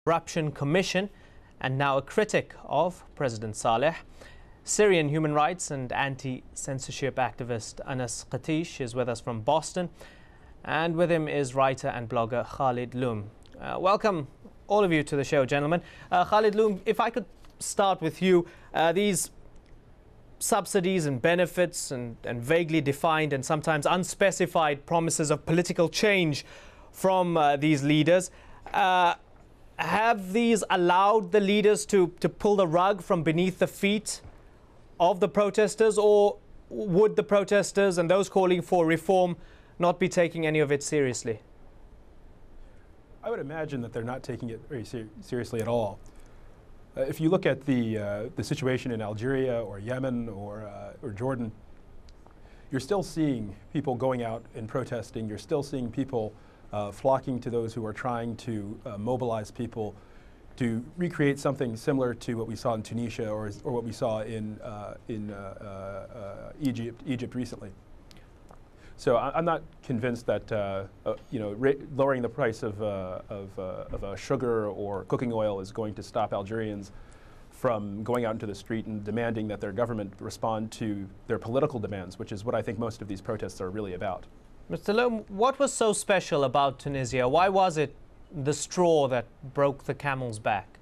Corruption Commission and now a critic of President Saleh. Syrian human rights and anti-censorship activist Anas Qatish is with us from Boston, and with him is writer and blogger Khalid Loom. Welcome all of you to the show, gentlemen. Khalid Loom, if I could start with you, these subsidies and benefits and vaguely defined and sometimes unspecified promises of political change from these leaders, have these allowed the leaders to pull the rug from beneath the feet of the protesters, or would the protesters and those calling for reform not be taking any of it seriously? I would imagine that they're not taking it very seriously at all. If you look at the situation in Algeria or Yemen or Jordan, you're still seeing people going out and protesting. You're still seeing people flocking to those who are trying to mobilize people to recreate something similar to what we saw in Tunisia or what we saw in Egypt recently. So I'm not convinced that lowering the price of sugar or cooking oil is going to stop Algerians from going out into the street and demanding that their government respond to their political demands, which is what I think most of these protests are really about. Mr. Loom, what was so special about Tunisia? Why was it the straw that broke the camel's back?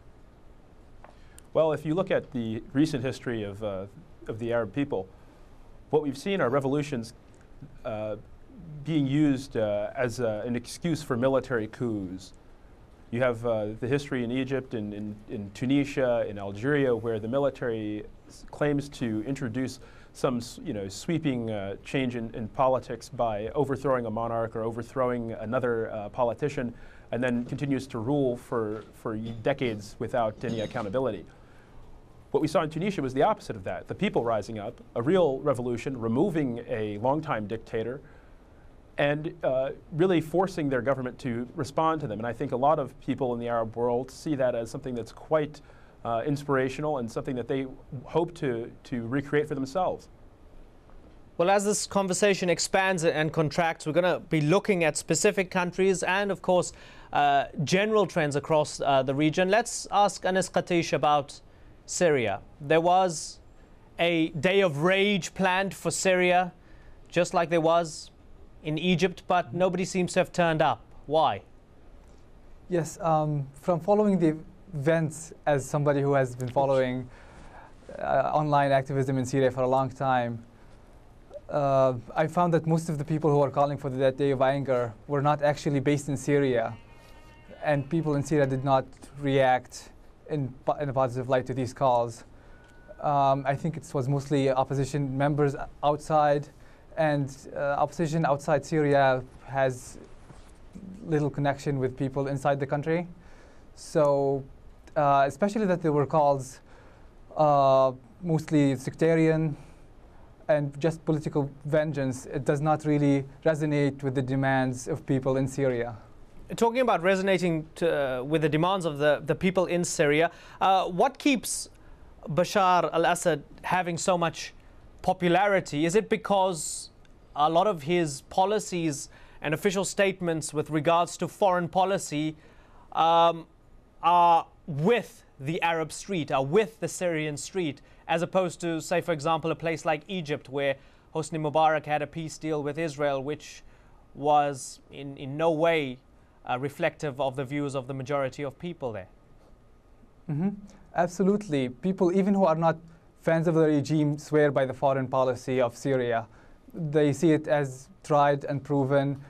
Well, if you look at the recent history of the Arab people, what we've seen are revolutions being used as an excuse for military coups. You have the history in Egypt, in Tunisia, in Algeria, where the military claims to introduce some sweeping change in politics by overthrowing a monarch or overthrowing another politician, and then continues to rule for decades without any accountability. What we saw in Tunisia was the opposite of that. The people rising up, a real revolution, removing a longtime dictator, and really forcing their government to respond to them. And I think a lot of people in the Arab world see that as something that's quite inspirational and something that they hope to recreate for themselves. Well, as this conversation expands and contracts, we're going to be looking at specific countries and, of course, general trends across the region. Let's ask Anas Qatish about Syria. There was a day of rage planned for Syria, just like there was in Egypt, but nobody seems to have turned up. Why? Yes, from following the events as somebody who has been following online activism in Syria for a long time, I found that most of the people who are calling for that day of anger were not actually based in Syria, and people in Syria did not react in a positive light to these calls. I think it was mostly opposition members outside, and opposition outside Syria has little connection with people inside the country. So especially that there were calls mostly sectarian and just political vengeance, it does not really resonate with the demands of people in Syria. Talking about resonating with the demands of the people in Syria, what keeps Bashar al-Assad having so much popularity? Is it because a lot of his policies and official statements with regards to foreign policy are with the Arab street, are with the Syrian street, as opposed to, say, for example, a place like Egypt, where Hosni Mubarak had a peace deal with Israel, which was in no way reflective of the views of the majority of people there? Mm-hmm. Absolutely. People, even who are not fans of the regime, swear by the foreign policy of Syria. They see it as tried and proven,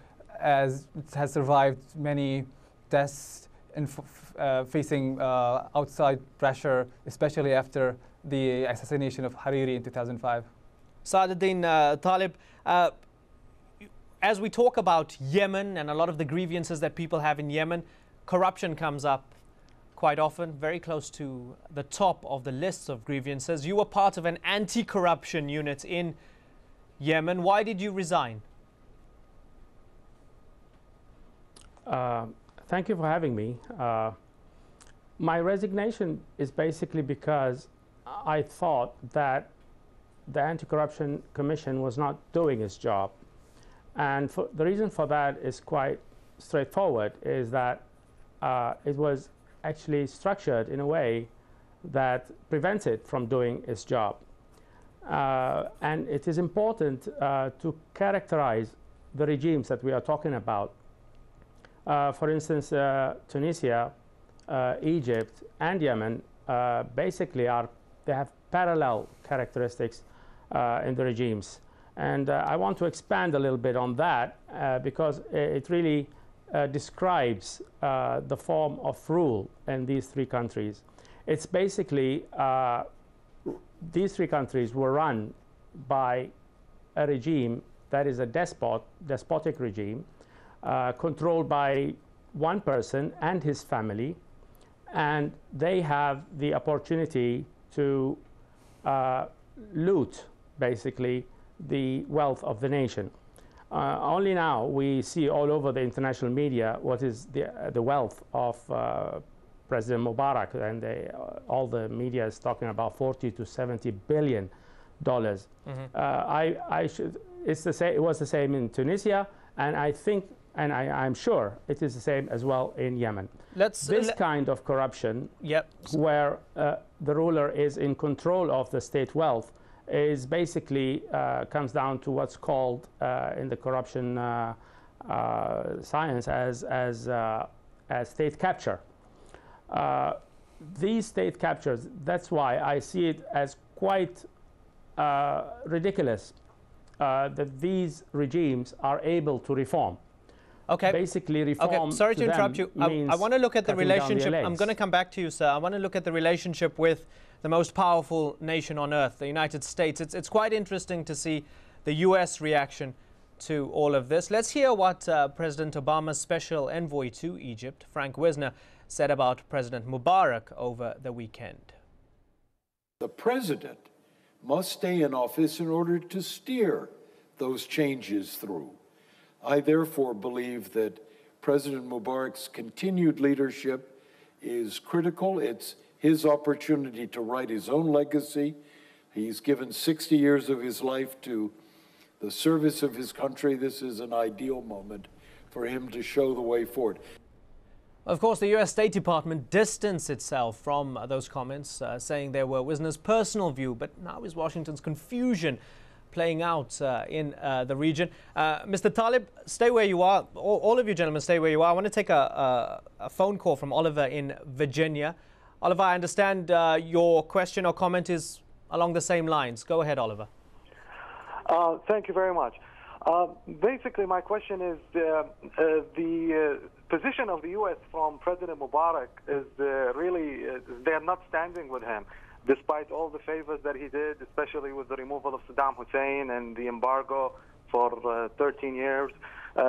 as it has survived many tests in facing outside pressure, especially after the assassination of Hariri in 2005. Saaduddin Talib, as we talk about Yemen and a lot of the grievances that people have in Yemen, corruption comes up quite often, very close to the top of the lists of grievances. You were part of an anti-corruption unit in Yemen. Why did you resign? Thank you for having me. My resignation is basically because I thought that the Anti-Corruption Commission was not doing its job. And the reason for that is quite straightforward, is that it was actually structured in a way that prevents it from doing its job. And it is important to characterize the regimes that we are talking about. For instance, Tunisia, Egypt, and Yemen basically they have parallel characteristics in the regimes. And I want to expand a little bit on that because it really describes the form of rule in these three countries. It's basically these three countries were run by a regime that is a despotic regime, controlled by one person and his family, and they have the opportunity to loot, basically, the wealth of the nation. Only now we see all over the international media what is the wealth of President Mubarak, and all the media is talking about 40 to 70 billion dollars. It's the same. It was the same in Tunisia, and I think, and I'm sure it is the same as well in Yemen. This kind of corruption, where the ruler is in control of the state wealth, is basically comes down to what's called in the corruption science as state capture. These state captures, that's why I see it as quite ridiculous that these regimes are able to reform. Okay. Basically, reform. Okay. Sorry to interrupt you. I want to look at the relationship. I'm going to come back to you, sir. I want to look at the relationship with the most powerful nation on earth, the United States. It's quite interesting to see the U.S. reaction to all of this. Let's hear what President Obama's special envoy to Egypt, Frank Wisner, said about President Mubarak over the weekend. The president must stay in office in order to steer those changes through. I therefore believe that President Mubarak's continued leadership is critical. It's his opportunity to write his own legacy. He's given 60 years of his life to the service of his country. This is an ideal moment for him to show the way forward. Of course, the U.S. State Department distanced itself from those comments, saying they were Wisner's personal view. But now is Washington's confusion playing out in the region. Mr. Talib, stay where you are. All of you gentlemen, stay where you are. I want to take a phone call from Oliver in Virginia. Oliver, I understand your question or comment is along the same lines. Go ahead, Oliver. Thank you very much. Basically, my question is the position of the U.S. from President Mubarak is really, they're not standing with him, despite all the favors that he did, especially with the removal of Saddam Hussein and the embargo for 13 years.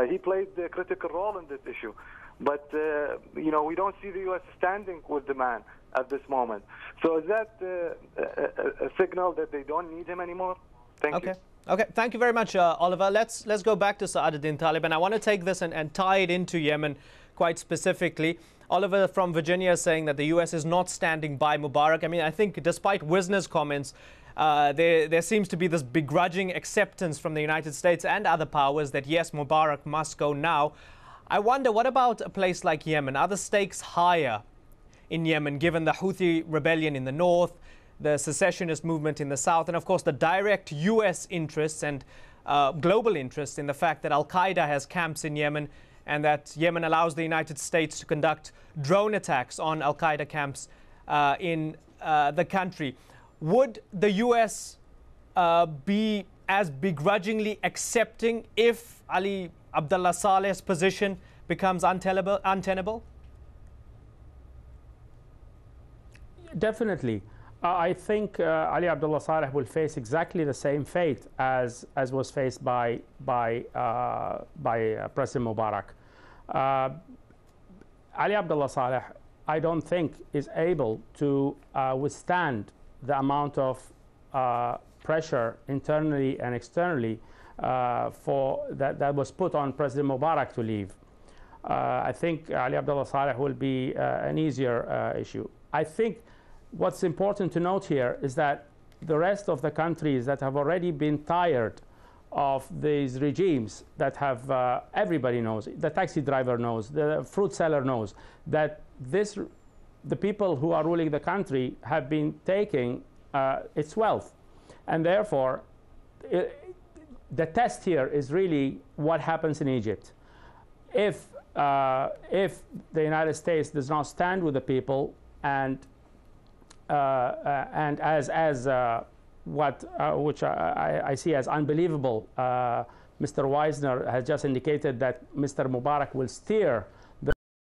He played a critical role in this issue. But, you know, we don't see the U.S. standing with the man at this moment. So is that a signal that they don't need him anymore? Thank you. Okay, thank you very much, Oliver. Let's go back to Sa'aduddin Talib, and I want to take this and tie it into Yemen quite specifically. Oliver from Virginia is saying that the U.S. is not standing by Mubarak. I mean, I think despite Wisner's comments, there seems to be this begrudging acceptance from the United States and other powers that, yes, Mubarak must go now. I wonder, what about a place like Yemen? Are the stakes higher in Yemen, given the Houthi rebellion in the north, the secessionist movement in the south, and of course the direct U.S. interests and global interests in the fact that Al-Qaeda has camps in Yemen and that Yemen allows the United States to conduct drone attacks on Al-Qaeda camps in the country. Would the U.S. be as begrudgingly accepting if Ali Abdullah Saleh's position becomes untenable? Definitely. I think Ali Abdullah Saleh will face exactly the same fate as was faced by President Mubarak. Ali Abdullah Saleh, I don't think, is able to withstand the amount of pressure internally and externally that was put on President Mubarak to leave. I think Ali Abdullah Saleh will be an easier issue. I think what's important to note here is that the rest of the countries that have already been tired of these regimes that have, everybody knows, the taxi driver knows, the fruit seller knows, that this the people who are ruling the country have been taking its wealth. And therefore, the test here is really what happens in Egypt. If the United States does not stand with the people, and as which I see as unbelievable, Mr. Wisner has just indicated that Mr. Mubarak will steer